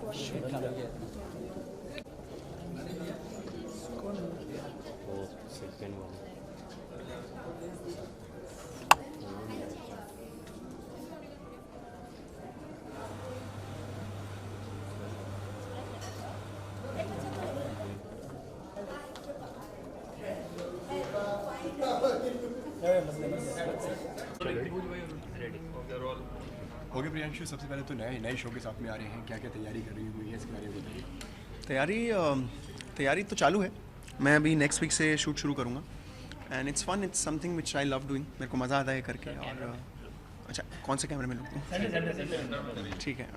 वो सेकंड वाला हो गया प्रियांशु, सबसे पहले तो नए शो के साथ में आ रहे हैं, क्या क्या तैयारी कर रही हुई है इसके बारे में बताइए। तैयारी तो चालू है। मैं अभी नेक्स्ट वीक से शूट शुरू करूँगा and it's fun, it's something which I love doing. मेरे को मज़ा आता है करके। और अच्छा, कौन से कैमरे में लूँ? ठीक है।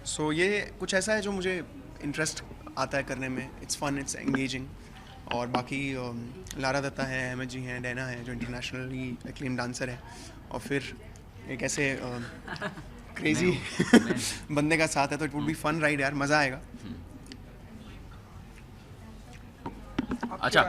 सो ये कुछ ऐसा है जो मुझे इंटरेस्ट आता है करने में। It's fun, it's engaging. और बाकी लारा दत्ता है, अहमद जी हैं, डैना है जो इंटरनेशनली एक्लेम डांसर है, और फिर एक ऐसे क्रेजी बंदे का साथ है, तो it would be fun ride यार, मज़ा आएगा। अच्छा,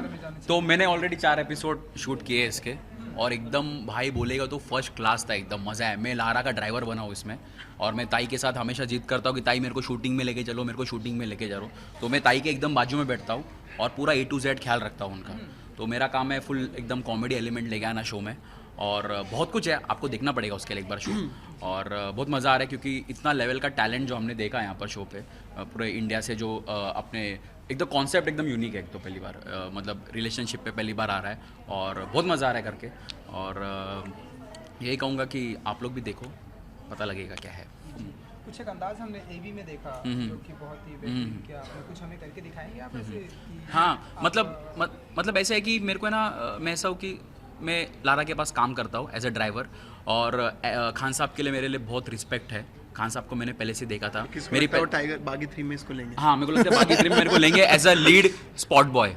तो मैंने ऑलरेडी 4 एपिसोड शूट किए इसके, और एकदम भाई बोलेगा तो फर्स्ट क्लास था, एकदम मज़ा है। मैं लारा का ड्राइवर बना हूँ इसमें, और मैं ताई के साथ हमेशा जिद करता हूँ कि ताई मेरे को शूटिंग में लेके चलो, मेरे को शूटिंग में लेके चलो। तो मैं ताई के एकदम बाजू में बैठता हूँ और पूरा A to Z ख्याल रखता हूँ उनका। तो मेरा काम है फुल एकदम कॉमेडी एलिमेंट लेके आना शो में, और बहुत कुछ है, आपको देखना पड़ेगा उसके लिए एक बार शो। और बहुत मज़ा आ रहा है क्योंकि इतना लेवल का टैलेंट जो हमने देखा यहाँ पर शो पे, पूरे इंडिया से, जो अपने एकदम कॉन्सेप्ट एकदम यूनिक है। एक तो पहली बार मतलब रिलेशनशिप पे पहली बार आ रहा है, और बहुत मज़ा आ रहा है करके। और यही कहूँगा कि आप लोग भी देखो, पता लगेगा क्या है। कुछ एक अंदाज हमने एवी में देखा जो कि बहुत ही बेहतरीन। क्या आपने कुछ हमें करके दिखाएंगे आप ऐसे कि हाँ, मतलब ऐसा है कि मेरे को है ना, मैं ऐसा हूँ कि मैं लारा के पास काम करता हूँ एज अ ड्राइवर, और खान साहब के लिए मेरे लिए बहुत रिस्पेक्ट है। खान साहब को मैंने पहले से देखा था। मेरी टाइगर बागी 3 में इसको लेंगे। हाँ, मेरे को लगता है बागी 3 में मेरे को लेंगे as a lead spot boy,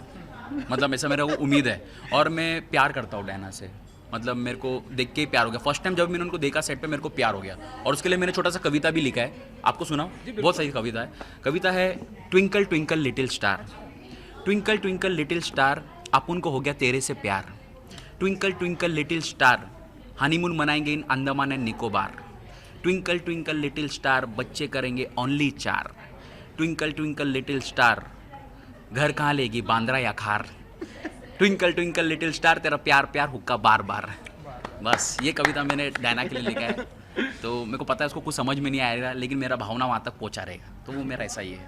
मतलब ऐसा मेरा को उम्मीद है। और मैं प्यार करता हूँ डैना से, मतलब मेरे को देख के ही प्यार हो गया। फर्स्ट टाइम जब मैंने उनको देखा सेट पे, मेरे को प्यार हो गया। और उसके लिए मैंने छोटा सा कविता भी लिखा है, आपको सुनाओ? बहुत सही कविता है। कविता है, twinkle twinkle little star, twinkle twinkle little star, अपुन को हो गया तेरे से प्यार। Twinkle twinkle little star, honeymoon मनाएंगे in Andaman and Nicobar. Twinkle twinkle little star, बच्चे करेंगे only 4। Twinkle twinkle little star, घर कहाँ लेगी, बांद्रा या खार। ट्विंकल ट्विंकल लिटिल स्टार, तेरा प्यार प्यार हुक्का बार बार। बस ये कविता मैंने डैना के लिए लिखा है। तो मेरे को पता है उसको कुछ समझ में नहीं आएगा, लेकिन मेरा भावना वहाँ तक पहुँचा रहेगा, तो वो मेरा ऐसा ही है।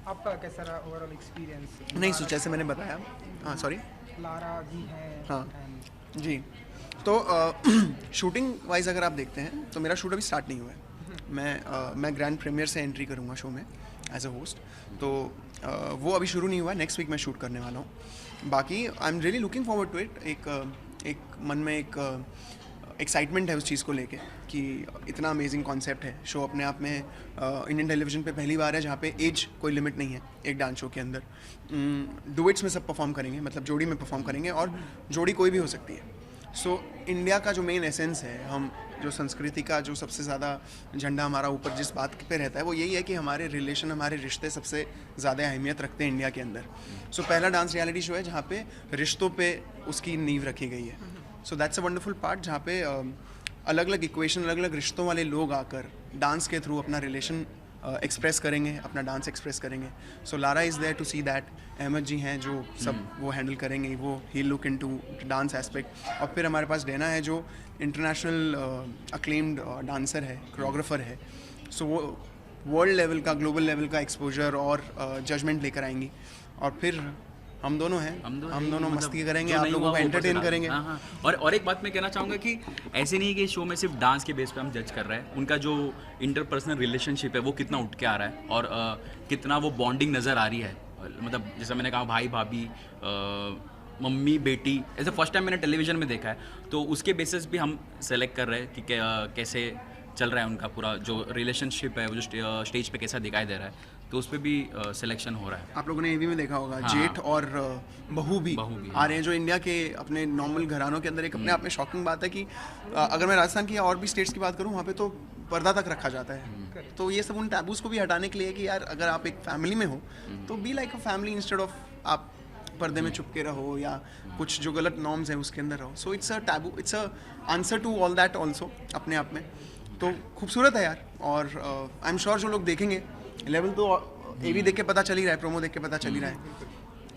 आपका कैसा रहा ओवरऑल एक्सपीरियंस? नहीं, सो जैसे मैंने बताया, हाँ सॉरी, लारा जी हैं। हाँ जी। तो शूटिंग वाइज अगर आप देखते हैं तो मेरा शूट अभी स्टार्ट नहीं हुआ है। मैं ग्रैंड प्रीमियर से एंट्री करूँगा शो में एज अ होस्ट, तो वो अभी शुरू नहीं हुआ है। नेक्स्ट वीक मैं शूट करने वाला हूँ। बाकी I am really looking forward to it. एक मन में एक एक्साइटमेंट है उस चीज़ को लेके कि इतना अमेजिंग कॉन्सेप्ट है। शो अपने आप में इंडियन टेलीविज़न पे पहली बार है जहाँ पे एज कोई लिमिट नहीं है एक डांस शो के अंदर। डुएट्स में सब परफॉर्म करेंगे, मतलब जोड़ी में परफॉर्म करेंगे, और जोड़ी कोई भी हो सकती है। सो इंडिया का जो मेन एसेंस है, हम जो संस्कृति का जो सबसे ज़्यादा झंडा हमारा ऊपर जिस बात पे रहता है, वो यही है कि हमारे रिलेशन, हमारे रिश्ते सबसे ज़्यादा अहमियत रखते हैं इंडिया के अंदर। सो पहला डांस रियलिटी शो है जहाँ पे रिश्तों पे उसकी नींव रखी गई है। So that's a wonderful part, जहाँ पे अलग अलग इक्वेशन, अलग अलग रिश्तों वाले लोग आकर डांस के थ्रू अपना रिलेशन एक्सप्रेस करेंगे, अपना डांस एक्सप्रेस करेंगे। So Lara is there to see that. Ahmed ji हैं जो सब वो हैंडल करेंगे, वो ही लुक इनटू डांस एस्पेक्ट। और फिर हमारे पास डैना है जो इंटरनेशनल अक्लेम्ड डांसर है, कोरियोग्राफर है। सो वो वर्ल्ड लेवल का, ग्लोबल लेवल का एक्सपोजर और जजमेंट लेकर आएंगी। और फिर हम दोनों हैं, हम दोनों मतलब मस्ती करेंगे, आप लोगों को एंटरटेन करेंगे। हाँ। और एक बात मैं कहना चाहूँगा कि ऐसे नहीं कि शो में सिर्फ डांस के बेस पे हम जज कर रहे हैं, उनका जो इंटरपर्सनल रिलेशनशिप है वो कितना उठ के आ रहा है, और कितना वो बॉन्डिंग नज़र आ रही है। मतलब जैसा मैंने कहा, भाई भाभी, मम्मी बेटी, ऐसे फर्स्ट टाइम मैंने टेलीविज़न में देखा है, तो उसके बेसिस भी हम सेलेक्ट कर रहे हैं कि कैसे चल रहा है उनका पूरा जो रिलेशनशिप है, वो जो स्टेज पे कैसा दिखाई दे रहा है, तो उस पर भी सिलेक्शन हो रहा है। आप लोगों ने एवी में देखा होगा, हाँ, जेठ और बहू भी आ रहे हैं, जो इंडिया के अपने नॉर्मल घरानों के अंदर एक अपने आप में शॉकिंग बात है कि अगर मैं राजस्थान की या और भी स्टेट्स की बात करूं, वहाँ पे तो पर्दा तक रखा जाता है। तो ये सब उन टैबूज को भी हटाने के लिए कि यार अगर आप एक फैमिली में हो तो be like a family instead of आप पर्दे में छुप के रहो या कुछ जो गलत नॉर्म्स हैं उसके अंदर रहो। So it's a taboo, it's a answer to all that also अपने आप में। तो खूबसूरत है यार, और आई एम श्योर जो लोग देखेंगे, लेवल तो ए भी देख के पता चल ही रहा है, प्रोमो देख के पता चल ही रहा है,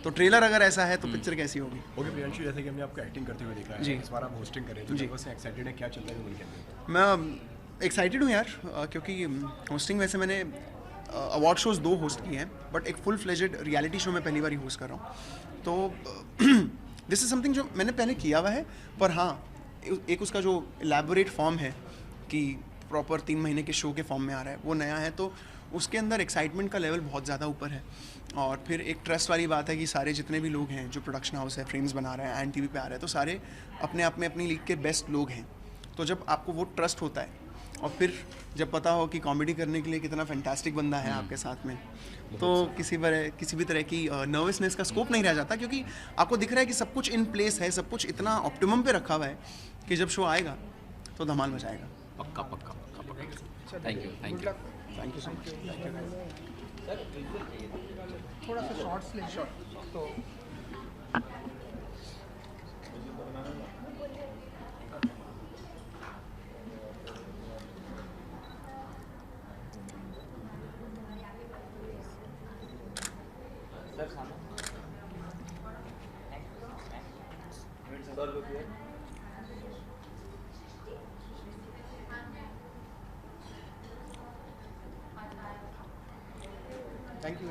तो ट्रेलर अगर ऐसा है तो पिक्चर कैसी होगी। ओके प्रियांशु, जैसे कि हमने आपको एक्टिंग करते हुए देखा है, जी। इस बार आप होस्टिंग करें तो जी। बस एक्साइटेड है, क्या चल रहा है उनके अंदर? मैं एक्साइटेड हूँ यार, क्योंकि होस्टिंग वैसे मैंने अवार्ड शोज़ 2 होस्ट किए हैं, बट एक फुल फ्लेजेड रियलिटी शो में पहली बार ही होस्ट कर रहा हूँ, तो दिस इज़ समथिंग जो मैंने पहले किया हुआ है, पर हाँ एक उसका जो एलैबोरेट फॉर्म है कि प्रॉपर 3 महीने के शो के फॉर्म में आ रहा है, वो नया है, तो उसके अंदर एक्साइटमेंट का लेवल बहुत ज़्यादा ऊपर है। और फिर एक ट्रस्ट वाली बात है कि सारे जितने भी लोग हैं जो प्रोडक्शन हाउस है, फ्रेम्स बना रहे हैं, एंड टीवी पे आ रहे हैं, तो सारे अपने आप में अपनी लीग के बेस्ट लोग हैं। तो जब आपको वो ट्रस्ट होता है और फिर जब पता हो कि कॉमेडी करने के लिए कितना फैंटास्टिक बंदा है आपके साथ में, तो किसी भी तरह की नर्वसनेस का स्कोप नहीं रह जाता, क्योंकि आपको दिख रहा है कि सब कुछ इन प्लेस है, सब कुछ इतना ऑप्टिमम पे रखा हुआ है कि जब शो आएगा तो धमाल मचाएगा। पक्का पक्का पक्का पक्का। Thank you thank you. Thank you so much. थोड़ा सा शॉर्ट्स ले शॉर्ट तो थैंक यू।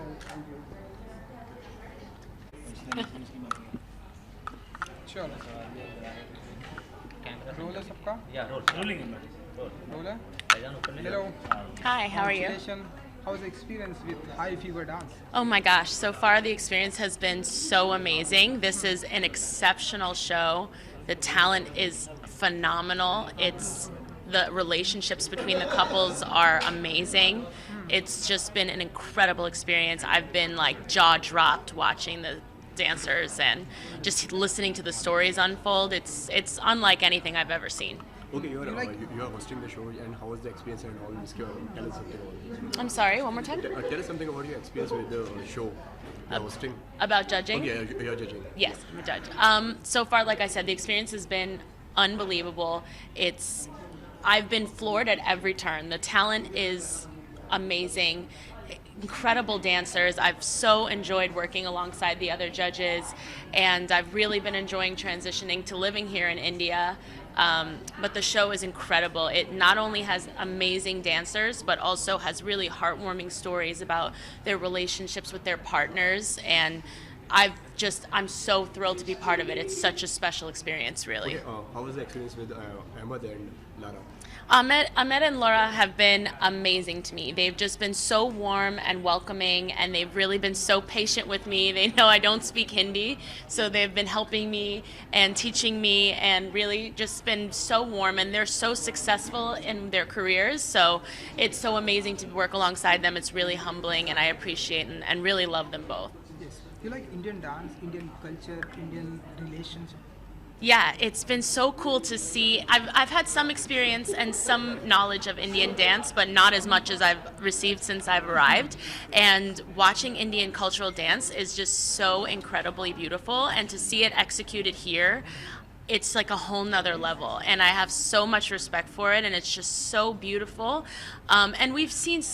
चलो रोल है सबका, रोल है। Hello. Hi, how are you? Congratulations. How's the experience with High Fever Dance? Oh my gosh, so far the experience has been so amazing. This is an exceptional show. The talent is phenomenal. The relationships between the couples are amazing. It's just been an incredible experience. I've been like jaw dropped watching the dancers and just listening to the stories unfold. It's unlike anything I've ever seen. Okay, you are hosting the show, and how was the experience and all this? Tell us something about it. I'm sorry, one more time? Tell us something about your experience with the show, the hosting. About judging? Okay, you're judging. Yes, I'm a judge. So far, like I said, the experience has been unbelievable. I've been floored at every turn. The talent is amazing. Incredible dancers. I've so enjoyed working alongside the other judges, and I've really been enjoying transitioning to living here in India. But the show is incredible. It not only has amazing dancers, but also has really heartwarming stories about their relationships with their partners. And I'm so thrilled to be part of it. It's such a special experience, really. Okay, how was the experience with Ahmed and Lara? Ahmed and Laura have been amazing to me. They've just been so warm and welcoming, and they've really been so patient with me. They know I don't speak Hindi, so they've been helping me and teaching me, and really just been so warm, and they're so successful in their careers, so it's so amazing to work alongside them. It's really humbling, and I appreciate and really love them both. Yes. You like Indian dance, Indian culture, Indian relationship? Yeah, it's been so cool to see. I've had some experience and some knowledge of Indian dance, but not as much as I've received since I've arrived. And watching Indian cultural dance is just so incredibly beautiful, and to see it executed here, it's like a whole nother level, and I have so much respect for it, and it's just so beautiful. And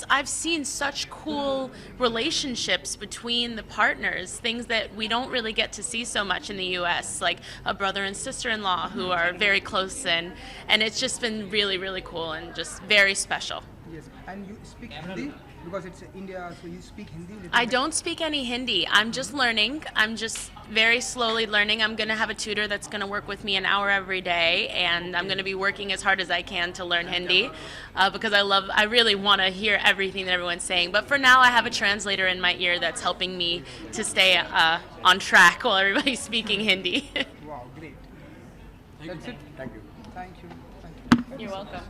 I've seen such cool relationships between the partners, things that we don't really get to see so much in the US, like a brother and sister-in-law who are very close, and it's just been really, really cool and just very special. Yes. And you speak Hindi because it's India, so you speak Hindi. I don't speak any Hindi. I'm just learning. I'm just very slowly learning. I'm going to have a tutor that's going to work with me an hour every day, and I'm going to be working as hard as I can to learn Hindi because I really want to hear everything that everyone's saying. But for now, I have a translator in my ear that's helping me to stay on track while everybody's speaking Hindi. Wow, great. That's it. Thank you. Thank you. Thank you. You're welcome.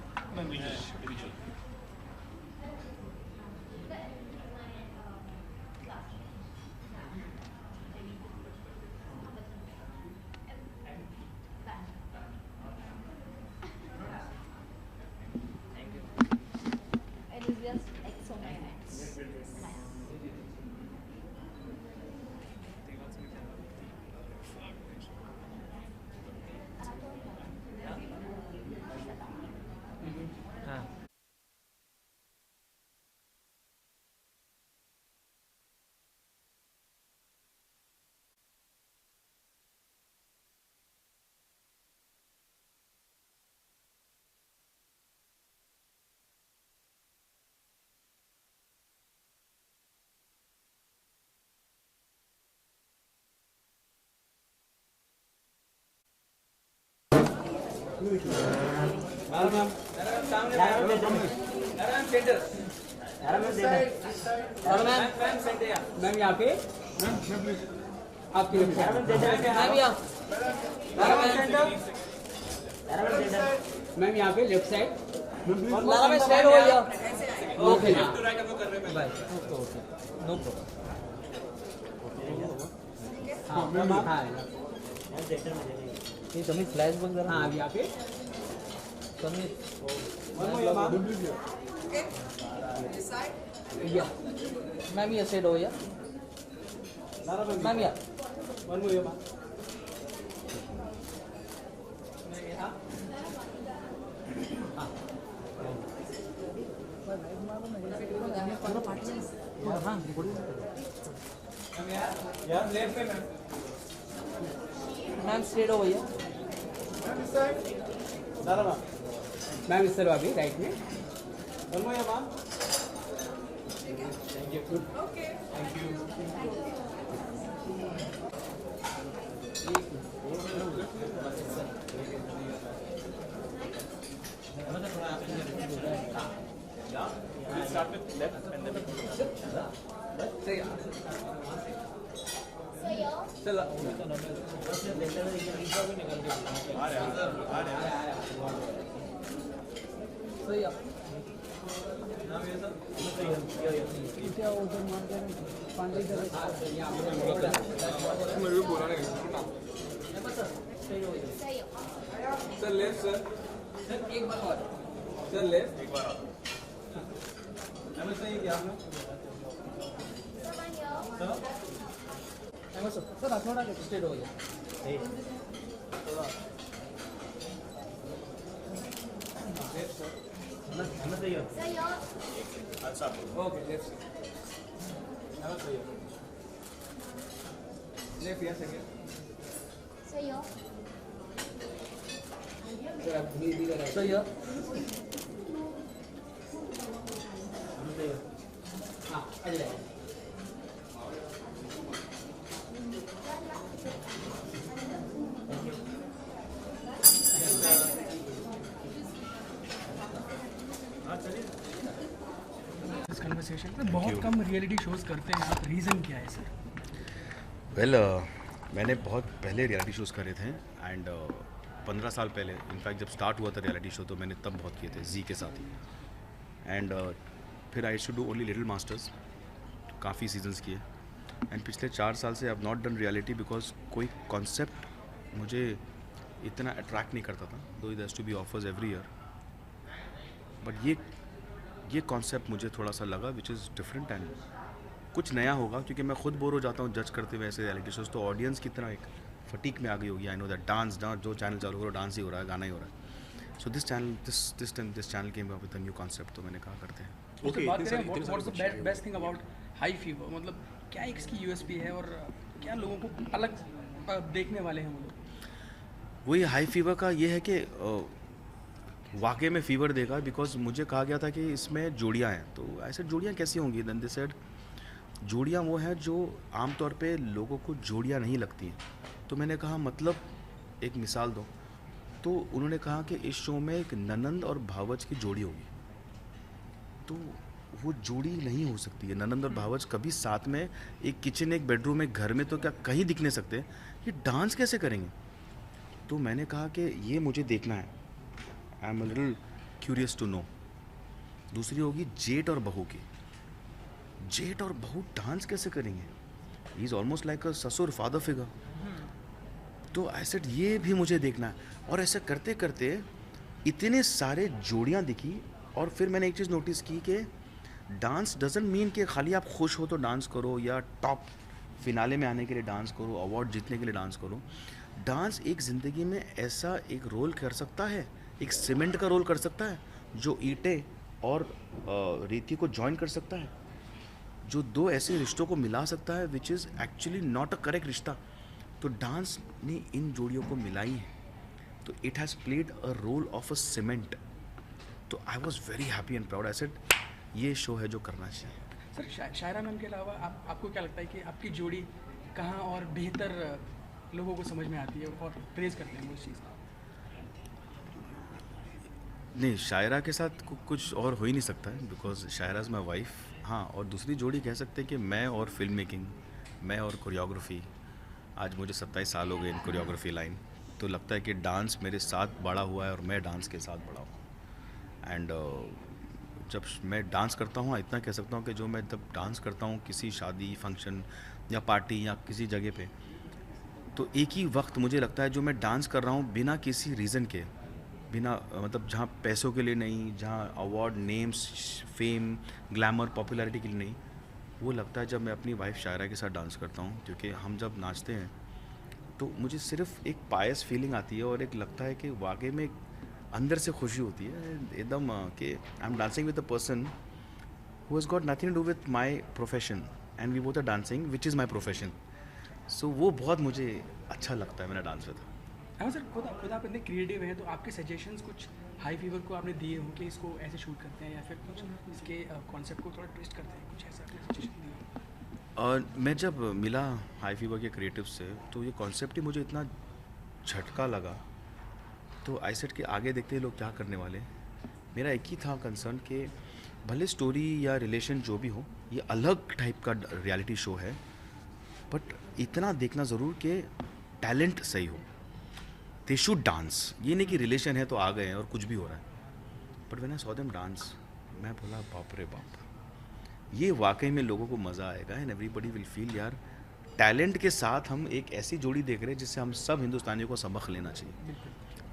Ma'am यहाँ पे आपकी ma'am यहाँ पे left side okay no problem हाँ तुम्ही flash बघ जरा हाँ यहाँ पे तुम्ही या मॅम या साईड हो या मॅम या मॅम स्ट्रेट हो या मैम इस तरफ अभी राइट में सो या एक बार और सर लेफ्ट एक बार सही क्या आपने सर थोड़ा स्ट्रेट हो या ओके लेफ्ट लेफ्ट या सेकंड सो या हाँ अजय इस कन्वर्सेशन में बहुत कम रियलिटी शोज करते हैं आप, रीज़न क्या है सर? वेल मैंने बहुत पहले रियलिटी शोज़ करे थे एंड 15 साल पहले इनफैक्ट जब स्टार्ट हुआ था रियलिटी शो तो मैंने तब बहुत किए थे जी के साथ ही एंड फिर I should do only little masters काफ़ी सीजन्स किए एंड पिछले 4 साल से I have not done reality because कोई कॉन्सेप्ट मुझे इतना अट्रैक्ट नहीं करता था though it has to be offers every year but ये कॉन्सेप्ट मुझे थोड़ा सा लगा विच इज़ डिफरेंट एंड कुछ नया होगा क्योंकि मैं खुद बोर हो जाता हूँ जज करते हुए ऐसे रियलिटी शोज तो ऑडियंस की तरह एक फटीक में आ गई होगी आई नो दैट डांस जो चैनल चालू हो रहा है डांस ही हो रहा है गाना ही हो रहा है so this channel came up with a new concept तो मैंने कहा करते हैं उससे बात करें what's the best thing about high fever, मतलब क्या इसकी यूएसपी है और क्या लोगों को अलग देखने वाले हैं वो लोग? वही हाई फीवर का ये है कि वाकई में फीवर देगा बिकॉज मुझे कहा गया था कि इसमें जोड़ियाँ हैं तो ऐसे जोड़ियाँ कैसी होंगी देन दे सेड जोड़ियाँ वो हैं जो आमतौर पे लोगों को जोड़ियाँ नहीं लगती हैं तो मैंने कहा मतलब एक मिसाल दो तो उन्होंने कहा कि इस शो में एक ननंद और भावच की जोड़ी होगी तो वो जोड़ी नहीं हो सकती है ननंद और भावच कभी साथ में एक किचन एक बेडरूम एक घर में तो क्या कहीं दिख नहीं सकते ये डांस कैसे करेंगे तो मैंने कहा कि ये मुझे देखना है I am a little curious to know दूसरी होगी जेठ और बहू की जेठ और बहू डांस कैसे करेंगे ही इज़ ऑलमोस्ट लाइक अ ससुर फादर फिगर तो ऐसे ये भी मुझे देखना है और ऐसे करते करते इतने सारे जोड़ियाँ दिखी और फिर मैंने एक चीज़ नोटिस की कि डांस डजंट मीन कि खाली आप खुश हो तो डांस करो या टॉप फिनाले में आने के लिए डांस करो अवार्ड जीतने के लिए डांस करो डांस एक ज़िंदगी में ऐसा एक रोल कर सकता है एक सीमेंट का रोल कर सकता है जो ईंटें और रेती को जॉइन कर सकता है जो दो ऐसे रिश्तों को मिला सकता है which is actually not a correct रिश्ता तो डांस ने इन जोड़ियों को मिलाई है तो it has played a role of a cement तो I was very happy and proud I said ये शो है जो करना चाहिए सर शायरा मैम के अलावा आपको क्या लगता है कि आपकी जोड़ी कहाँ और बेहतर लोगों को समझ में आती है और प्रेज करते हैं वो इस चीज़ का? नहीं, शायरा के साथ कुछ और हो ही नहीं सकता है because Shaira is my wife. हाँ, और दूसरी जोड़ी कह सकते हैं कि मैं और फिल्म मेकिंग, मैं और कोरियोग्राफी। आज मुझे 27 साल हो गए इन कोरियोग्राफी लाइन, तो लगता है कि डांस मेरे साथ बड़ा हुआ है और मैं डांस के साथ बड़ा हूँ। एंड जब मैं डांस करता हूँ, इतना कह सकता हूँ कि जो मैं जब डांस करता हूँ किसी शादी फंक्शन या पार्टी या किसी जगह पे, तो एक ही वक्त मुझे लगता है जो मैं डांस कर रहा हूँ बिना किसी रीज़न के, बिना मतलब जहाँ पैसों के लिए नहीं, जहाँ award, names, fame, glamour, popularity के लिए नहीं, वो लगता है जब मैं अपनी वाइफ शायरा के साथ डांस करता हूँ। क्योंकि हम जब नाचते हैं तो मुझे सिर्फ एक पायस फीलिंग आती है और एक लगता है कि वाकई में अंदर से खुशी होती है एकदम कि I am dancing with a person who has got nothing to do with my profession and we both are dancing which is my profession. So वो बहुत मुझे अच्छा लगता है मेरा डांस विद। हाँ सर, खुद आप इतने क्रिएटिव हैं, तो आपके सजेशंस कुछ हाई फीवर को आपने दिए हो कि इसको ऐसे शूट करते हैं या फिर कुछ इसके कॉन्सेप्ट को थोड़ा ट्विस्ट करते हैं, कुछ ऐसा आपने सजेशन दिए? और मैं जब मिला हाई फीवर के क्रिएटिव से तो ये कॉन्सेप्ट ही मुझे इतना झटका लगा, तो आई सेट के आगे देखते हैं लोग क्या करने वाले हैं। मेरा एक ही था कंसर्न कि भले स्टोरी या रिलेशन जो भी हो, ये अलग टाइप का रियलिटी शो है, बट इतना देखना ज़रूर कि टैलेंट सही हो। दे शुड डांस, ये नहीं कि रिलेशन है तो आ गए हैं और कुछ भी हो रहा है। But when I saw them dance, मैं बोला बाप रे बाप, ये वाकई में लोगों को मज़ा आएगा एंड एवरीबडी विल फील यार टैलेंट के साथ हम एक ऐसी जोड़ी देख रहे हैं जिससे हम सब हिंदुस्तानियों को सबक लेना चाहिए।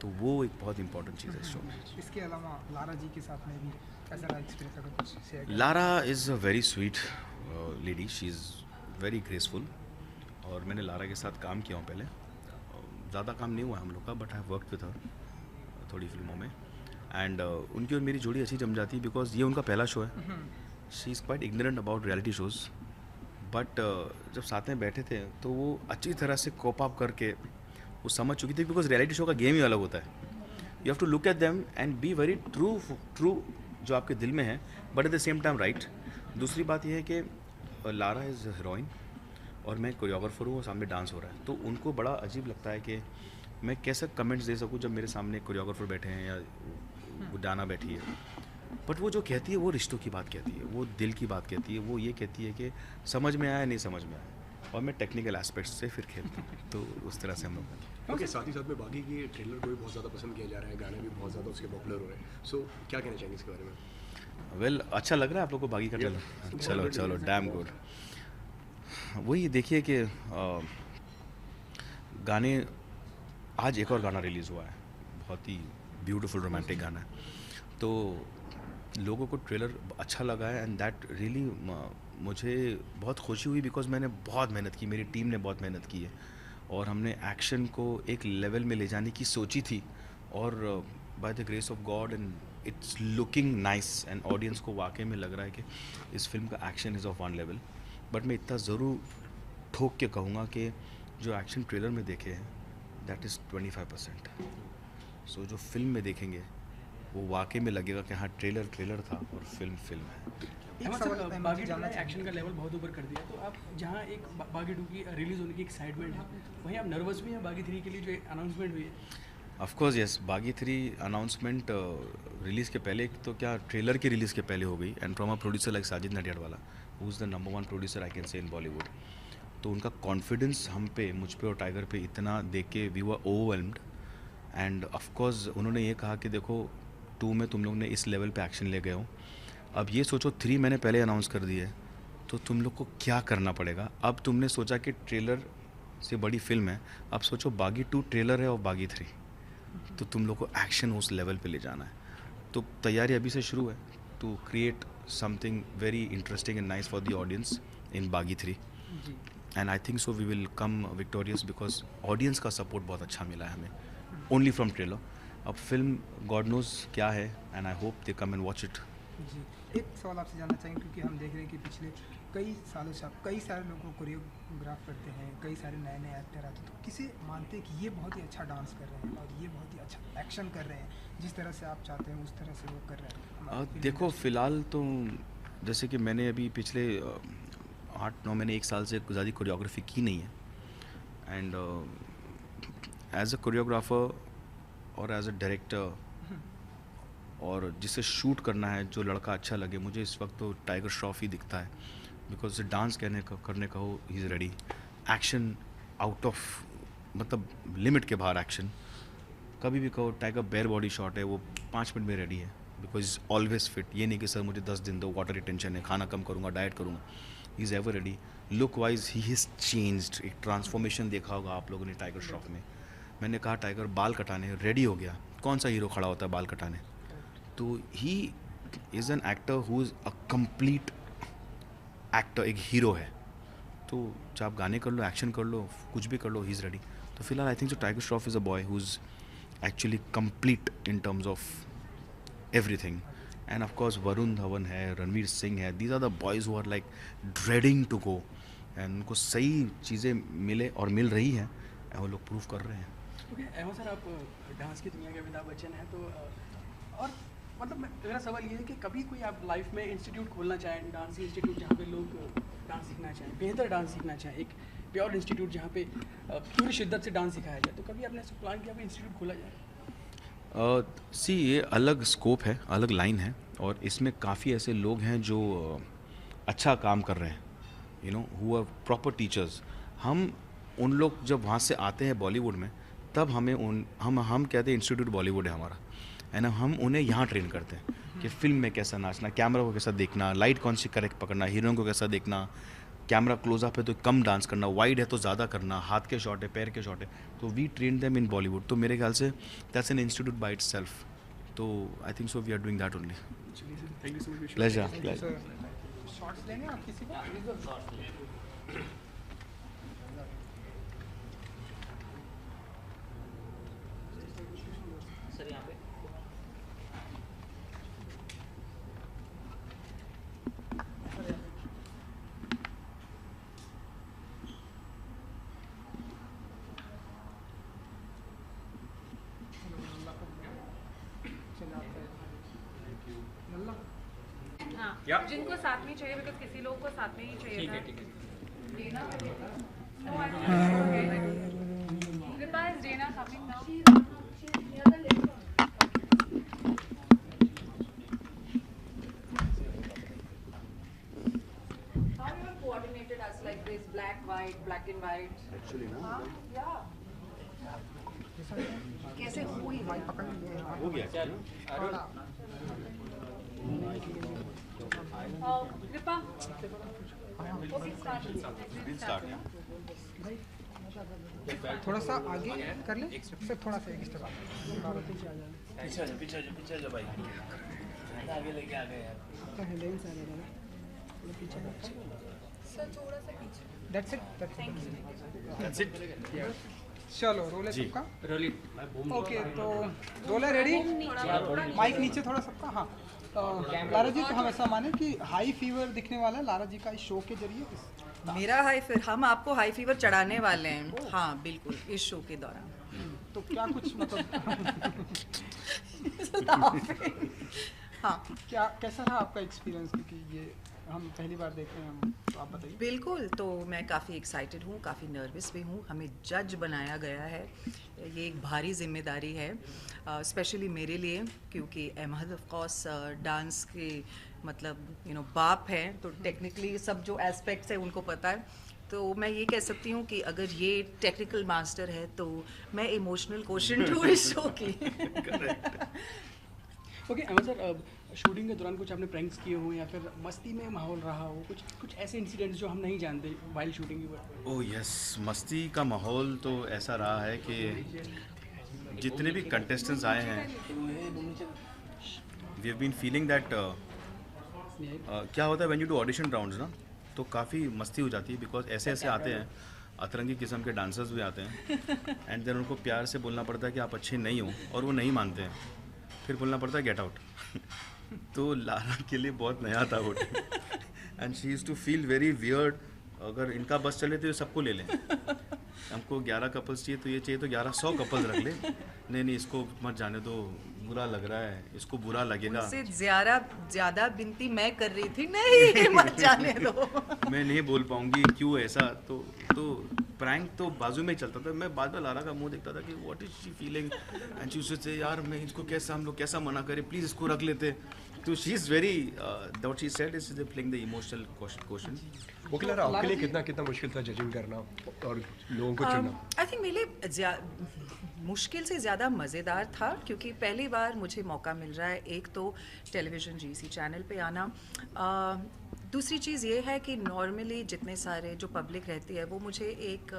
तो वो एक बहुत इंपॉर्टेंट चीज़ है इस शो में। इसके अलावा लारा जी के साथ में भी ऐसा रहा एक्सपीरियंस, अगर कुछ शेयर करें? Lara is a very sweet lady, she is very graceful. और मैंने लारा के साथ काम किया हूँ पहले, ज़्यादा काम नहीं हुआ हम लोग का, but I have worked with her थोड़ी फिल्मों में। एंड उनकी और मेरी जोड़ी अच्छी जम जाती है बिकॉज ये उनका पहला शो है। She is quite ignorant about reality shows, but जब साथ में बैठे थे तो वो अच्छी तरह से कोप अप करके वो समझ चुकी थी, बिकॉज रियलिटी शो का गेम ही अलग होता है। You have to look at them and be very true जो आपके दिल में है, but at the same time right. दूसरी बात यह है कि लारा इज़ हीरोइन और मैं कोरियोग्राफर हूँ और सामने डांस हो रहा है, तो उनको बड़ा अजीब लगता है कि मैं कैसे कमेंट्स दे सकूँ जब मेरे सामने कोरियोग्राफर बैठे हैं या वो डाना बैठी है। बट वो जो कहती है वो रिश्तों की बात कहती है, वो दिल की बात कहती है, वो ये कहती है कि समझ में आया नहीं समझ में आया, और मैं टेक्निकल एस्पेक्ट्स से फिर खेलता हूँ। तो उस तरह से हम लोग ओके, साथ ही साथ में बागी की ट्रेलर को भी बहुत ज़्यादा पसंद किया जा रहा है, गाने भी बहुत ज़्यादा उसके पॉपुलर हो रहे हैं। सो क्या कहना चाहेंगे इसके बारे में? वेल अच्छा लग रहा है आप लोग को बागी का ट्रेलर? चलो चलो, डैम गुड। वही देखिए कि गाने, आज एक और गाना रिलीज़ हुआ है, बहुत ही ब्यूटीफुल रोमांटिक गाना है, तो लोगों को ट्रेलर अच्छा लगा है एंड दैट रियली मुझे बहुत खुशी हुई बिकॉज मैंने बहुत मेहनत की, मेरी टीम ने बहुत मेहनत की है और हमने एक्शन को एक लेवल में ले जाने की सोची थी और by the grace of God and it's looking nice and audience को वाकई में लग रहा है कि इस फिल्म का action is of one level. But मैं इतना ज़रूर ठोक के कहूँगा कि जो एक्शन ट्रेलर में देखे हैं दैट इज़ 25%। सो जो फिल्म में देखेंगे वो वाकई में लगेगा कि हाँ ट्रेलर था और फिल्म है। बागी टू ने एक्शन का लेवल बहुत ऊपर कर दिया, तो आप जहाँ एक बागी 2 की रिलीज़ होने की एक्साइटमेंट है, वहीं आप नर्वस भी हैं बागी 3 के लिए जो अनाउंसमेंट हुई है? ऑफ कोर्स यस, बागी 3 अनाउंसमेंट रिलीज़ के पहले, तो क्या ट्रेलर की रिलीज़ के पहले हो गई and from a producer like Sajid Nadiadwala who is the number 1 producer I can say इन बॉलीवुड। तो उनका कॉन्फिडेंस हम पे, मुझ पे और टाइगर पे इतना देख के we were overwhelmed and of course उन्होंने ये कहा कि देखो 2 में तुम लोग ने इस लेवल पे एक्शन ले गए हो, अब ये सोचो 3 मैंने पहले अनाउंस कर दी है तो तुम लोग को क्या करना पड़ेगा। अब तुमने सोचा कि ट्रेलर से बड़ी फिल्म है, अब सोचो बागी 2 ट्रेलर है और बागी 3, तो तुम लोग को एक्शन उस लेवल पे ले जाना है। तो तैयारी अभी से शुरू है to create something very interesting and nice for the audience in Baaghi 3 and I think so we will come victorious because audience का सपोर्ट बहुत अच्छा मिला है हमें ओनली फ्रॉम ट्रेलर। अब फिल्म गॉड नोज क्या है and I hope they come and watch it. जी, एक सवाल आपसे जानना चाहेंगे क्योंकि हम देख रहे हैं कि पिछले कई सालों से आप कई सारे लोगों को कोरियोग्राफ करते हैं, कई सारे नए एक्टर आते हैं, तो किसे मानते हैं कि ये बहुत ही अच्छा डांस कर रहे हैं और ये बहुत ही अच्छा एक्शन कर रहे हैं, जिस तरह से आप चाहते हैं उस तरह से वो कर रहे हैं? देखो फ़िलहाल तो जैसे कि मैंने अभी पिछले 8-9 महीने 1 साल से ज़्यादा कोरियोग्राफी की नहीं है एंड एज अ कोरियोग्राफर और एज अ डायरेक्टर और जिसे शूट करना है, जो लड़का अच्छा लगे, मुझे इस वक्त तो टाइगर श्रॉफ ही दिखता है, बिकॉज डांस करने का हो, he is ready. Action out of मतलब लिमिट के बाहर एक्शन, कभी भी कहो टाइगर बेयर बॉडी शॉट है, वो 5 मिनट में रेडी है, बिकॉज ऑलवेज फिट। ये नहीं कि सर मुझे 10 दिन दो, वाटर रिटेंशन है, खाना कम करूँगा, डाइट करूँगा, he is ever ready. Look wise he is changed, एक ट्रांसफॉर्मेशन देखा होगा आप लोगों ने टाइगर श्रॉफ में। मैंने कहा टाइगर बाल कटाने रेडी हो गया, कौन सा हीरो खड़ा होता है बाल कटाने? तो he is an actor who is a complete actor, एक हीरो है। तो जब आप गाने कर लो, एक्शन कर लो, कुछ भी कर लो, ही इज़ रेडी। तो फिलहाल I think so Tiger Shroff is a boy who is actually complete in terms of everything. And of course Varun Dhawan है, रणवीर सिंह है, these are the boys who are like dreading to go, and उनको सही चीज़ें मिले और मिल रही हैं, वो लोग प्रूव कर रहे हैं। ओके एमो सर, आप डांस की दुनिया के अमिताभ बच्चन हैं, तो और मतलब मेरा सवाल ये है कि कभी कोई आप लाइफ में इंस्टीट्यूट खोलना चाहें, डांस इंस्टीट्यूट, जहाँ पे लोग डांस सीखना चाहें, बेहतर डांस सीखना चाहें, एक प्योर इंस्टीट्यूट जहाँ पे पूरी शिद्दत से डांस सिखाया जाए, तो कभी आपने ऐसा प्लान किया इंस्टीट्यूट खोला जाए? सी ये अलग स्कोप है, अलग लाइन है, और इसमें काफ़ी ऐसे लोग हैं जो अच्छा काम कर रहे हैं, you know, who are proper teachers. हम उन लोग जब वहाँ से आते हैं बॉलीवुड में, तब हमें हम कहते हैं इंस्टीट्यूट बॉलीवुड है हमारा, है ना। हम उन्हें यहाँ ट्रेन करते हैं कि फिल्म में कैसा नाचना, कैमरा को कैसा देखना, लाइट कौन सी करेक्ट पकड़ना, हीरोइन को कैसा देखना, कैमरा क्लोजअप है तो कम डांस करना, वाइड है तो ज़्यादा करना, हाथ के शॉट है, पैर के शॉट है, तो we train them in Bollywood. तो मेरे ख्याल से that's an institute by itself. तो I think so we are doing that only. Thank you so much. Pleasure. Shorts लेंगे आप किसी को? सर यहाँ पे हाँ, जिनको साथ में चाहिए, बिकॉज किसी लोगों को साथ में ही चाहिए था। Dana, no, I don't know. Kripa, is Dana coming now? How you have coordinated us like this, black, white, black and white? Actually, no. हाँ, yeah. कैसे हुई? हो गया। Kripa. Okay, start. थोड़ा सा आगे कर ले सर, थोड़ा सा एक स्टेप पीछे जा भाई, आगे लेके आ गए यार। सर थोड़ा सा पीछे। That's it. चलो रोल है सबका, ओके। तो रोल है रेडी, माइक नीचे थोड़ा सबका। हाँ लारा जी, तो हम ऐसा माने कि हाई फीवर दिखने वाला है लारा जी का इस शो के जरिए। मेरा हाई फीवर, हम आपको हाई फीवर चढ़ाने वाले हैं। हाँ बिल्कुल, इस शो के दौरान। तो क्या कुछ मतलब हाँ, क्या कैसा रहा आपका एक्सपीरियंस, क्योंकि ये हम पहली बार देख रहे हैं हम, तो आप बताइए। बिल्कुल, तो मैं काफ़ी एक्साइटेड हूँ, काफ़ी नर्वस भी हूँ। हमें जज बनाया गया है, ये एक भारी जिम्मेदारी है, स्पेशली मेरे लिए, क्योंकि अहमद ऑफ कोर्स डांस के मतलब बाप हैं, तो टेक्निकली सब जो एस्पेक्ट्स हैं उनको पता है। तो मैं ये कह सकती हूँ कि अगर ये टेक्निकल मास्टर है तो मैं इमोशनल कोशेंट हूँ इस शो की। ओके एमो सर, शूटिंग के दौरान कुछ आपने प्रैंक्स किए हों या फिर मस्ती में माहौल रहा हो, कुछ ऐसे इंसिडेंट्स जो हम नहीं जानते वाइल शूटिंग की? ओह यस, मस्ती का माहौल तो ऐसा रहा है कि जितने भी कंटेस्टेंट्स आए हैं, we have been feeling that क्या होता है when you do audition rounds ना, तो काफ़ी मस्ती हो जाती है, बिकॉज ऐसे ऐसे आते हैं, अतरंगी किस्म के डांसर्स भी आते हैं, एंड देन उनको प्यार से बोलना पड़ता है कि आप अच्छे नहीं हो, और वो नहीं मानते हैं, फिर बोलना पड़ता है गेट आउट। तो लारा के लिए बहुत नया था वो, and she used to feel very weird. अगर इनका बस चले तो ये सबको ले लें, हमको 11 कपल्स चाहिए तो ये चाहिए तो 1100 कपल्स रख ले। नहीं इसको मत जाने दो, बुरा लग रहा है, इसको बुरा लगेगा। उससे ज़्यादा बिनती मैं कर रही थी, नहीं मत जाने दो। मैं नहीं बोल पाऊंगी क्यों ऐसा, तो प्रैंक तो बाजू में ही चलता था, मैं बाद में लारा का मुंह देखता था कि what is she feeling and she से यार मैं इसको कैसा, हम लोग कैसा मना करें, प्लीज़ इसको रख लेते। तो she is very what she said is playing the emotional question. वो क्लारा आपके लिए कितना मुश्किल था जजिंग करना और लोगों को चुनना? आई थिंक मेरे लिए मुश्किल से ज़्यादा मज़ेदार था, क्योंकि पहली बार मुझे मौका मिल रहा है एक तो टेलीविज़न GC चैनल पे आना, दूसरी चीज़ ये है कि नॉर्मली जितने सारे जो पब्लिक रहती है वो मुझे एक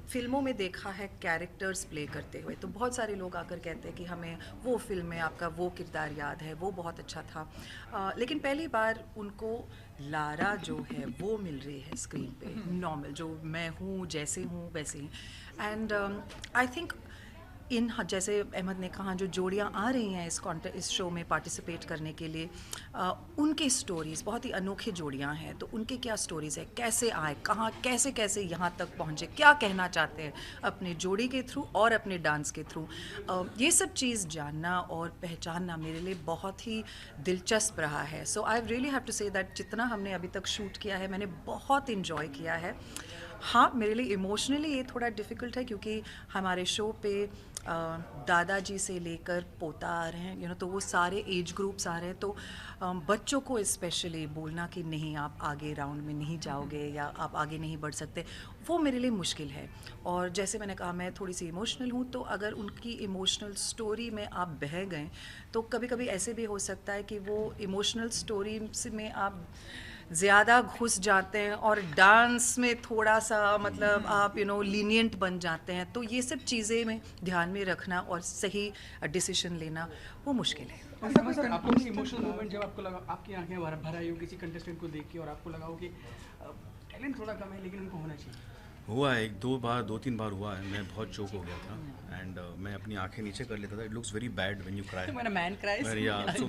फिल्मों में देखा है कैरेक्टर्स प्ले करते हुए, तो बहुत सारे लोग आकर कहते हैं कि हमें वो फिल्म में आपका वो किरदार याद है, वो बहुत अच्छा था। लेकिन पहली बार उनको लारा जो है वो मिल रही है स्क्रीन पे, नॉर्मल जो मैं हूँ, जैसे हूँ वैसे ही। एंड आई थिंक जैसे अहमद ने कहा, जो जोड़ियाँ आ रही हैं इस शो में पार्टिसिपेट करने के लिए, उनकी स्टोरीज़ बहुत ही अनोखी जोड़ियाँ हैं, तो उनके क्या स्टोरीज़ है, कैसे आए, कहाँ कैसे यहाँ तक पहुँचे, क्या कहना चाहते हैं अपने जोड़ी के थ्रू और अपने डांस के थ्रू, ये सब चीज़ जानना और पहचानना मेरे लिए बहुत ही दिलचस्प रहा है। So I really have to say that जितना हमने अभी तक शूट किया है मैंने बहुत इन्जॉय किया है। हाँ, मेरे लिए इमोशनली ये थोड़ा डिफ़िकल्ट है, क्योंकि हमारे शो पे दादाजी से लेकर पोता आ रहे हैं, तो वो सारे एज ग्रुप्स आ रहे हैं, तो बच्चों को स्पेशली बोलना कि नहीं आप आगे राउंड में नहीं जाओगे या आप आगे नहीं बढ़ सकते, वो मेरे लिए मुश्किल है। और जैसे मैंने कहा मैं थोड़ी सी इमोशनल हूँ, तो अगर उनकी इमोशनल स्टोरी में आप बह गए तो कभी कभी ऐसे भी हो सकता है कि वो इमोशनल स्टोरी में आप ज़्यादा घुस जाते हैं और डांस में थोड़ा सा मतलब आप लीनियंट बन जाते हैं, तो ये सब चीज़ें में ध्यान में रखना और सही डिसीजन लेना वो मुश्किल है। सर आपको कोई इमोशनल मोमेंट जब आपको लगा, आपकी आंखें भर आई हो किसी कंटेस्टेंट को देख के और आपको लगा हो कि टैलेंट थोड़ा कम है लेकिन उनको होना चाहिए? हुआ है, 2-3 बार हुआ है, मैं बहुत चोक हो गया था एंड मैं अपनी आंखें नीचे कर लेता था। It looks very bad when you cry. When a man cries,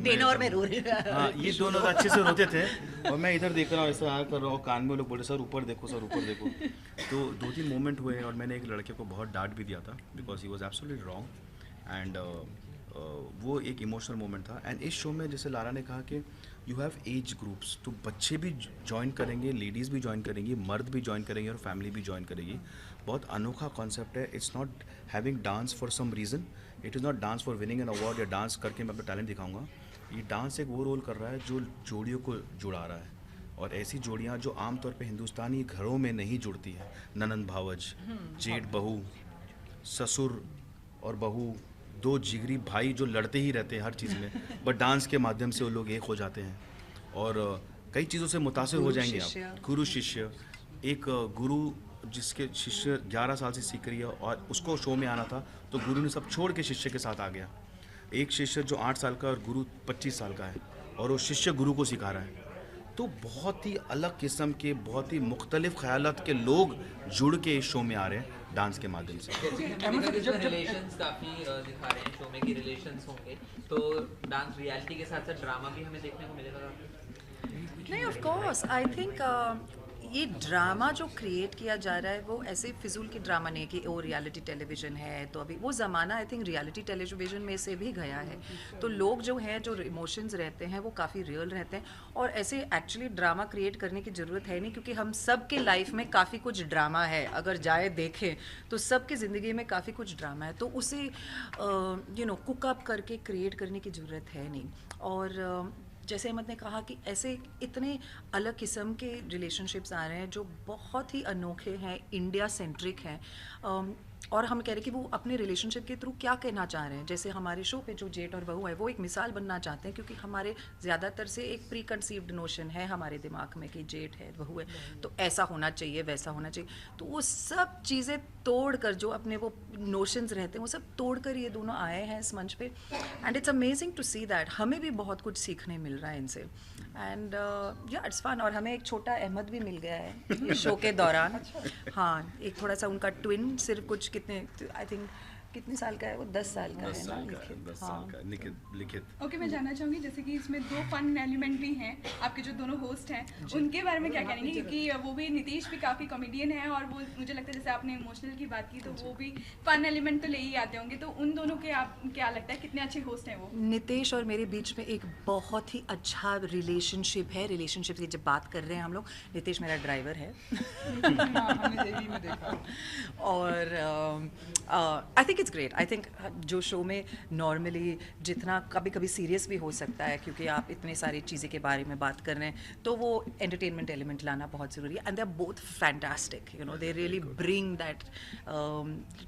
डेना और मैं रो रही हूं। हाँ, ये दोनों अच्छे से रोते थे और मैं इधर देख रहा हूँ, ऐसा कर रहा हूँ, कान में लोग बोले सर ऊपर देखो, सर ऊपर देखो। तो 2-3 मोमेंट हुए और मैंने एक लड़के को बहुत डांट भी दिया था because he was absolutely wrong and वो एक इमोशनल मोमेंट था। एंड इस शो में जैसे लारा ने कहा कि यू हैव एज ग्रुप्स, तो बच्चे भी ज्वाइन करेंगे, लेडीज़ भी ज्वाइन करेंगी, मर्द भी ज्वाइन करेंगे और फैमिली भी ज्वाइन करेगी। बहुत अनोखा कॉन्सेप्ट है। It's not having dance for some reason, it is not dance for winning an award या डांस करके मैं अपना टैलेंट दिखाऊंगा। ये डांस एक वो रोल कर रहा है जो जोड़ियों को जुड़ा रहा है, और ऐसी जोड़ियाँ जो आमतौर पे हिंदुस्तानी घरों में नहीं जुड़ती हैं, ननंद भावज, जेठ बहू, ससुर और बहू, 2 जिगरी भाई जो लड़ते ही रहते हैं हर चीज़ में, बट डांस के माध्यम से वो लोग एक हो जाते हैं और कई चीज़ों से मुतासिर हो जाएंगे आप। गुरु शिष्य, एक गुरु जिसके शिष्य 11 साल से सीख रही है और उसको शो में आना था, तो गुरु ने सब छोड़ के शिष्य के साथ आ गया। एक शिष्य जो 8 साल का और गुरु 25 साल का है और वो शिष्य गुरु को सिखा रहा है। तो बहुत ही अलग किस्म के, बहुत ही मुख्तलिफ ख्यालात के लोग जुड़ के इस शो में आ रहे हैं डांस के माध्यम से। रिलेशंस काफ़ी दिखा रहे हैं शो में कि रिलेशंस होंगे, तो डांस रियलिटी के साथ साथ ड्रामा भी हमें देखने को मिलेगा? नहीं, ऑफ कोर्स आई थिंक ये ड्रामा जो क्रिएट किया जा रहा है वो ऐसे फिजूल की ड्रामा नहीं कि वो रियलिटी टेलीविज़न है, तो अभी वो ज़माना आई थिंक रियलिटी टेलीविज़न में से भी गया है। तो लोग जो हैं, जो इमोशंस रहते हैं वो काफ़ी रियल रहते हैं, और ऐसे एक्चुअली ड्रामा क्रिएट करने की ज़रूरत है नहीं, क्योंकि हम सब के लाइफ में काफ़ी कुछ ड्रामा है। अगर जाए देखें तो सबकी ज़िंदगी में काफ़ी कुछ ड्रामा है, तो उसे कुक अप करके क्रिएट करने की ज़रूरत है नहीं। और जैसे अहमद ने कहा कि ऐसे इतने अलग किस्म के रिलेशनशिप्स आ रहे हैं जो बहुत ही अनोखे हैं, इंडिया सेंट्रिक हैं, और हम कह रहे हैं कि वो अपने रिलेशनशिप के थ्रू क्या कहना चाह रहे हैं। जैसे हमारे शो पे जो जेठ और बहू है वो एक मिसाल बनना चाहते हैं, क्योंकि हमारे ज़्यादातर से एक प्री कंसीव्ड नोशन है हमारे दिमाग में कि जेठ है, बहू है, तो ऐसा होना चाहिए, वैसा होना चाहिए। तो वो सब चीज़ें तोड़ कर, जो अपने वो नोशंस रहते हैं वो सब तोड़ कर ये दोनों आए हैं इस मंच पे, and it's amazing to see that. हमें भी बहुत कुछ सीखने मिल रहा है इनसे, एंड या इट्स फन। और हमें एक छोटा अहमद भी मिल गया है इस शो के दौरान। हाँ, एक थोड़ा सा उनका ट्विन, सिर्फ कुछ कितने आई थिंक कितने साल का है वो? 10 साल का है ना लिखित? 10 साल का लिखित। ओके, मैं जानना चाहूँगी जैसे कि इसमें 2 फन एलिमेंट भी हैं, आपके जो दोनों होस्ट हैं उनके बारे में क्या कहेंगे? क्योंकि वो भी, नितेश भी काफ़ी कॉमेडियन है और वो मुझे लगता है जैसे आपने इमोशनल की बात की तो वो भी फन एलिमेंट तो ले ही आते होंगे, तो उन दोनों के आप क्या लगता है कितने अच्छे होस्ट हैं वो? नितेश और मेरे बीच में एक बहुत ही अच्छा रिलेशनशिप है। रिलेशनशिप की जब बात कर रहे हैं हम लोग, नितेश मेरा ड्राइवर है हमने यही में देखा। और I think it's great. I think जो शो में नॉर्मली जितना कभी कभी सीरियस भी हो सकता है क्योंकि आप इतने सारी चीज़ें के बारे में बात कर रहे हैं, तो वो एंटरटेनमेंट एलिमेंट लाना बहुत ज़रूरी है। And they are both fantastic, you know, they really bring that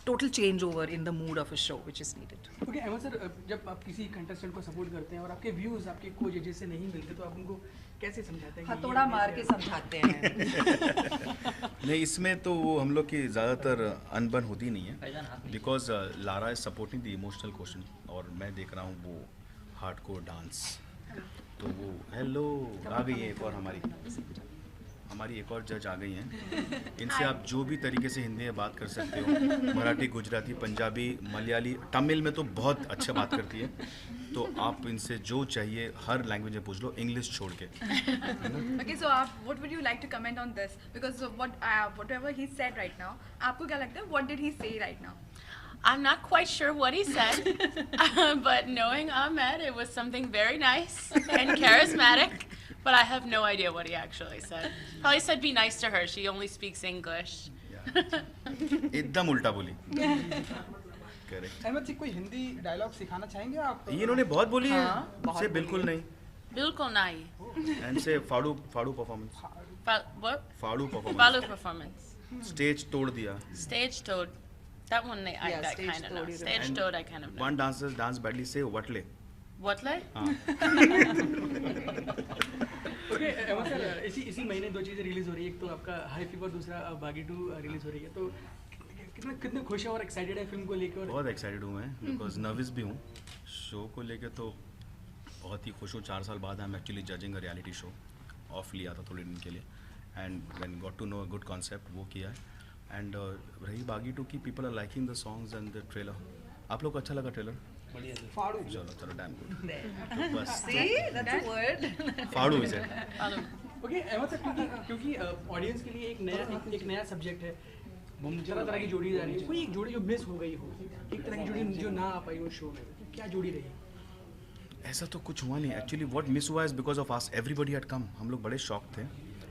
total change over in the mood of a show which is needed. Okay Ahmed sir, जब आप किसी कंटेस्टेंट को सपोर्ट करते हैं और आपके व्यूज़ आपके को जजेस से नहीं मिलते तो आप उनको कैसे समझाते हैं? हथौड़ा मार के समझाते हैं। नहीं, इसमें तो वो हम लोग की ज़्यादातर अनबन होती नहीं है, because Lara is supporting the emotional question और मैं देख रहा हूँ वो हार्डकोर डांस। तो वो हेलो आ गई है एक और हमारी एक और जज आ गई हैं। इनसे आप जो भी तरीके से हिंदी में बात कर सकते हो, मराठी, गुजराती, पंजाबी, मलयाली, तमिल में तो बहुत अच्छा बात करती है, तो आप इनसे जो चाहिए हर लैंग्वेज में पूछ लो, इंग्लिश छोड़ के। Okay, so what would you like to comment on this? Because of whatever he said right now, आपको क्या लगता है? What did he say right now? I'm not quite sure what he said, but knowing Ahmed, it was something very nice and charismatic. But I have no idea what he actually said. Probably said be nice to her. She only speaks English. एकदम उल्टा बोली। Correct. Ahmad जी, कोई Hindi dialogue सिखाना चाहेंगे आप? ये इन्होंने बहुत बोली है। बहुत से बिल्कुल नहीं। Bilkul nahi. एंड से फाड़ू परफॉर्मेंस। What? फाड़ू परफॉर्मेंस। Balu performance. स्टेज तोड़ दिया। Stage toad. That one I Yeah, that stage kind of know. toad is Stage And toad I kind of know. One dancers dance badly से वटले। What like? Okay Ahmed sir, इसी महीने 2 चीज़ें release हो रही है। एक तो आपका हाई फीवर, दूसरा बागी 2 रिलीज़ हो रही है। तो कितने खुश हैं और एक्साइटेड है फिल्म को लेकर? बहुत एक्साइटेड हूँ मैं, बिकॉज नर्वस भी हूँ शो को लेके, तो बहुत ही खुश हूँ। 4 साल बाद I am actually judging a reality show. Off लिया था थोड़े दिन के लिए and when got to know a good concept, वो किया है। एंड रही बागी 2 की, people are liking the songs and the trailer. आप लोग को अच्छा लगा ट्रेलर? फाड़ू। चलो डैम गुड। तो बस See, that's a word. फाड़ू इसे। ओके अहमद सर, क्योंकि ऑडियंस के लिए एक नया सब्जेक्ट है, तरह की जोड़ी जा रही है। कोई एक जोड़ी जो मिस हो गई हो, एक तरह की जोड़ी जो ना आ पाई हो शो में, क्या जोड़ी रही? ऐसा तो कुछ हुआ नहीं एक्चुअली। व्हाट मिस हुआ is because of us, everybody had come. हम लोग बड़े शॉक थे,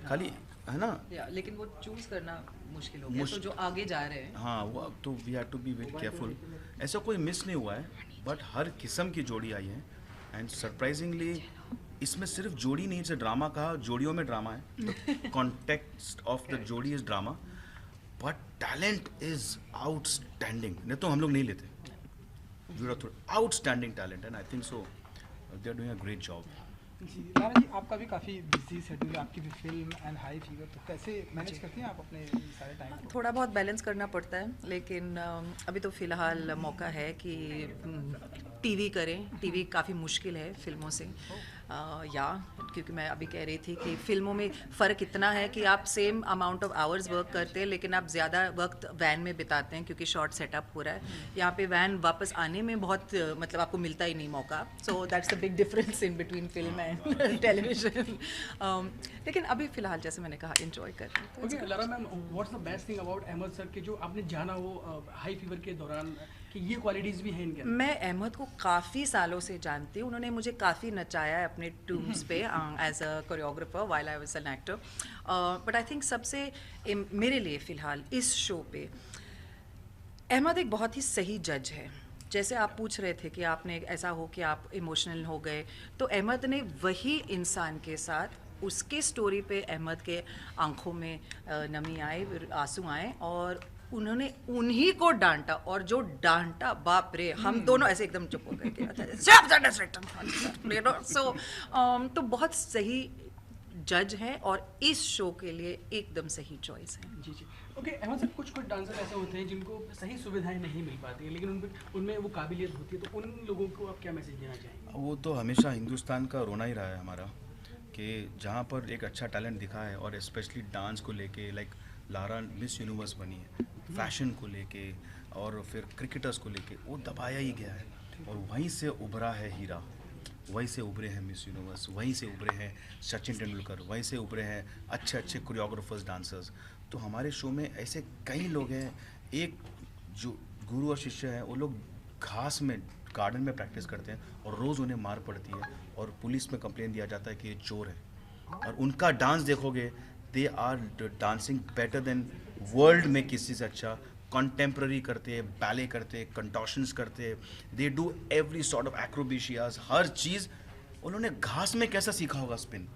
खाली है ना। लेकिन वो चूज करना मुश्किल हो गया, तो जो आगे जा रहे हैं। हाँ, वो तो we had to be very careful. ऐसा कोई मिस नहीं हुआ है, बट हर किस्म की जोड़ी आई है एंड सरप्राइजिंगली इसमें सिर्फ जोड़ी नहीं से ड्रामा कहा, जोड़ियों में ड्रामा है। द कॉन्टेक्स्ट ऑफ द जोड़ी is drama, but talent is outstanding. नहीं तो हम लोग नहीं लेते। Outstanding talent and I think so they are doing a great job. जी लारा जी, आपका भी काफ़ी बिजी शेड्यूल है, आपकी भी फिल्म एंड हाई फीवर, तो कैसे मैनेज करती हैं आप अपने सारे टाइम को? थोड़ा बहुत बैलेंस करना पड़ता है, लेकिन अभी तो फ़िलहाल मौका है कि टीवी करें। टीवी काफ़ी मुश्किल है फिल्मों से, क्योंकि मैं अभी कह रही थी कि फिल्मों में फ़र्क इतना है कि आप same amount of hours work करते हैं, लेकिन आप ज़्यादा वक्त वैन में बिताते हैं क्योंकि शॉर्ट सेटअप हो रहा है। यहाँ पे वैन वापस आने में बहुत मतलब आपको मिलता ही नहीं मौका। So that's the big difference in between film and television. लेकिन अभी फ़िलहाल जैसे मैंने कहा एंजॉय कर रही हूँ। Okay Lara ma'am, what's the best thing about Ahmed sir के जो आपने जाना वो हाई फीवर के दौरान, कि ये क्वालिटीज़ भी हैं इनके? मैं अहमद को काफ़ी सालों से जानती हूँ। उन्होंने मुझे काफ़ी नचाया है अपने टूम्स पे as a choreographer while I was an actor. But I think सबसे मेरे लिए फ़िलहाल इस शो पे अहमद एक बहुत ही सही जज है। जैसे आप पूछ रहे थे कि आपने ऐसा हो कि आप इमोशनल हो गए, तो अहमद ने वही इंसान के साथ उसके स्टोरी पे अहमद के आंखों में नमी आए, आंसू आए, और उन्होंने उन्हीं को डांटा, और जो डांटा बाप रे, हम दोनों ऐसे एकदम चुप हो गए। सो तो बहुत सही जज हैं और इस शो के लिए एकदम सही चॉइस है। जी। ओके अहमद सर, कुछ डांसर ऐसे होते हैं जिनको सही सुविधाएं नहीं मिल पाती हैं, लेकिन उनमें वो काबिलियत होती है, तो उन लोगों को आप क्या मैसेज देना चाहेंगे? वो तो हमेशा हिंदुस्तान का रोना ही रहा है हमारा, कि जहाँ पर एक अच्छा टैलेंट दिखा है, और स्पेशली डांस को लेके, लाइक लारा मिस यूनिवर्स बनी है, फैशन को लेके, और फिर क्रिकेटर्स को लेके वो दबाया ही गया है, और वहीं से उभरा है हीरा, वहीं से उभरे हैं मिस यूनिवर्स, वहीं से उभरे हैं सचिन तेंदुलकर, वहीं से उभरे हैं अच्छे अच्छे कोरियोग्राफर्स, डांसर्स। तो हमारे शो में ऐसे कई लोग हैं, एक जो गुरु और शिष्य हैं, वो लोग घास में गार्डन में प्रैक्टिस करते हैं और रोज़ उन्हें मार पड़ती है और पुलिस में कंप्लेन दिया जाता है कि ये चोर है, और उनका डांस देखोगे, they are dancing better than world में किसी से अच्छा। कंटेम्प्ररी करते हैं, बैले करते हैं, कंटोशंस करते हैं, they do every sort of acrobatics, हर चीज़ उन्होंने घास में कैसा सीखा होगा स्पिन।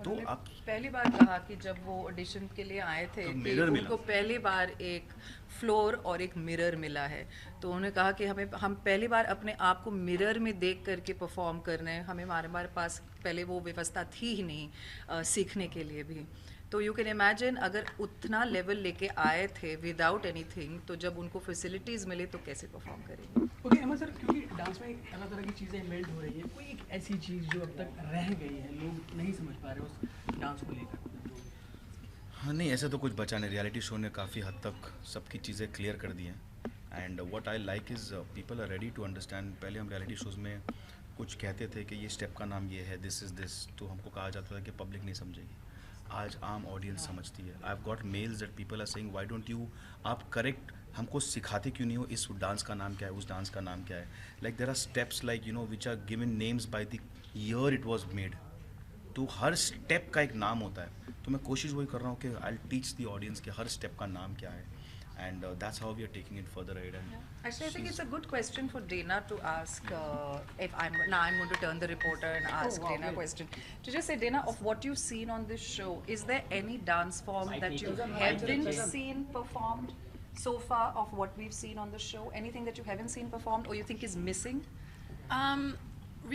तो आप पहली बार कहा कि जब वो ऑडिशन के लिए आए थे तो कि मिरर मिला। उनको पहली बार एक फ्लोर और एक मिरर मिला है, तो उन्होंने कहा कि हम पहली बार अपने आप को मिरर में देख करके परफॉर्म कर रहे हैं, हमारे पास पहले वो व्यवस्था थी ही नहीं सीखने के लिए भी। तो यू कैन इमेजिन अगर उतना लेवल लेके आए थे विदाउट एनीथिंग, तो जब उनको फैसिलिटीज़ मिले तो कैसे परफॉर्म करेंगे। ओके अमर सर, क्योंकि डांस में तरह तरह की चीज़ें इन्वेंट हो रही हैं, कोई एक ऐसी चीज़ जो अब तक रह गई है, लोग नहीं समझ पा रहे उस डांस को लेकर? हाँ, नहीं ऐसे तो कुछ बचा नहीं। रियलिटी शो ने काफ़ी हद तक सबकी चीज़ें क्लियर कर दी हैं, and what I like is people are ready to understand. पहले हम रियलिटी शोज़ में कुछ कहते थे कि ये स्टेप का नाम ये है, दिस इज़ दिस, तो हमको कहा जाता था कि पब्लिक नहीं समझेगी। आज आम ऑडियंस समझती है। I have got mails that people are saying why don't you, आप करेक्ट हमको सिखाते क्यों नहीं हो, इस डांस का नाम क्या है, उस डांस का नाम क्या है। Like there are steps like you know which are given names by the year it was made. तो हर स्टेप का एक नाम होता है, तो मैं कोशिश वही कर रहा हूँ कि I will teach the audience कि हर स्टेप का नाम क्या है, and that's how we are taking it further ahead. Actually, I think it's a good question for Dana to ask. If I'm going to turn the reporter and ask Dana a question. To just say, Dana, of what you've seen on this show, is there any dance form that you haven't seen performed so far of what we've seen on the show? Anything that you haven't seen performed or you think is missing?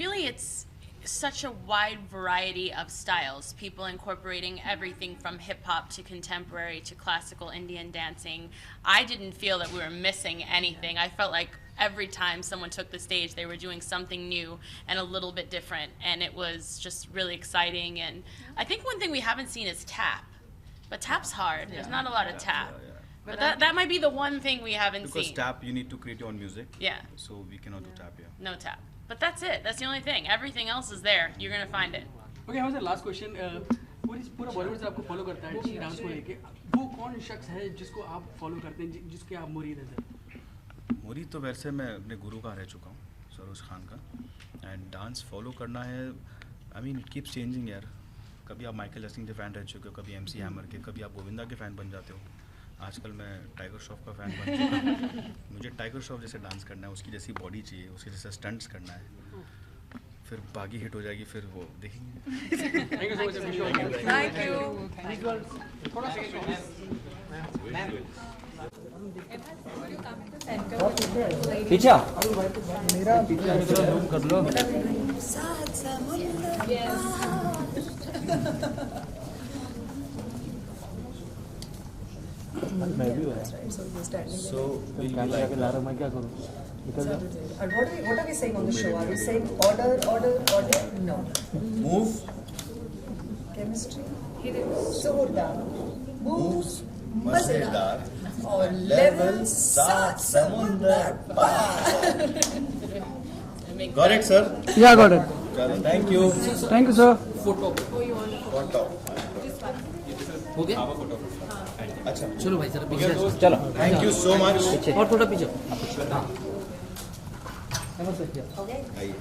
Really, it's such a wide variety of styles, people incorporating everything from hip hop to contemporary to classical Indian dancing. I didn't feel that we were missing anything. I felt like every time someone took the stage, they were doing something new and a little bit different, and it was just really exciting. And I think one thing we haven't seen is tap, but tap's hard. There's not a lot of tap. But that might be the one thing we haven't Because seen. tap, you need to create your own music. Yeah. So we cannot do tap, yeah. No tap. But that's it. That's the only thing. Everything else is there. You're going to find it. Okay Amar sir, last question, पूरा बॉलीवुड से आपको follow करता है dance को लेके, वो कौन शख्स है जिसको आप फॉलो करते हैं, जिसके आप मुरीद हैं सर? मुरीद तो वैसे मैं अपने गुरु का रह चुका हूँ, सरोज खान का, एंड डांस फॉलो करना है, I mean it keeps changing यार। कभी आप माइकल जैक्सन के फ़ैन रह चुके हो, कभी MC हैमर के, कभी आप गोविंदा के फ़ैन बन जाते हो। आजकल मैं टाइगर श्रॉफ का फ़ैन बन चुका हूँ। मुझे टाइगर श्रॉफ जैसे डांस करना है, उसकी जैसी बॉडी चाहिए, उसके जैसे स्टंट्स करना है, फिर बागी हिट हो जाएगी, फिर वो देखेंगे। Thank you so much. Thank you. थोड़ा सा पीछा And what are we saying on the show? Are we saying order? No. Move. Chemistry. Zohardar. Moves. मजेदार. और level 7 समुंदर पार. Got it, sir? या got it, Thank you. Thank you sir. Photo Photo. हो गया। अच्छा, चलो भाई जरा पीछे चलो। thank you so much. और थोड़ा पीछे। हाँ। आइए।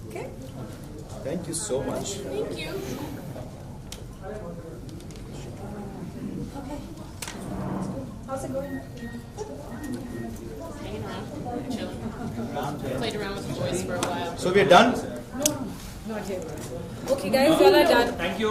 Okay. Thank you so much. Thank you. How's it going? Hanging around, chilling. Played around with the boys for a while. So we're done? Not yet. Okay, guys, y'all are done. Thank you.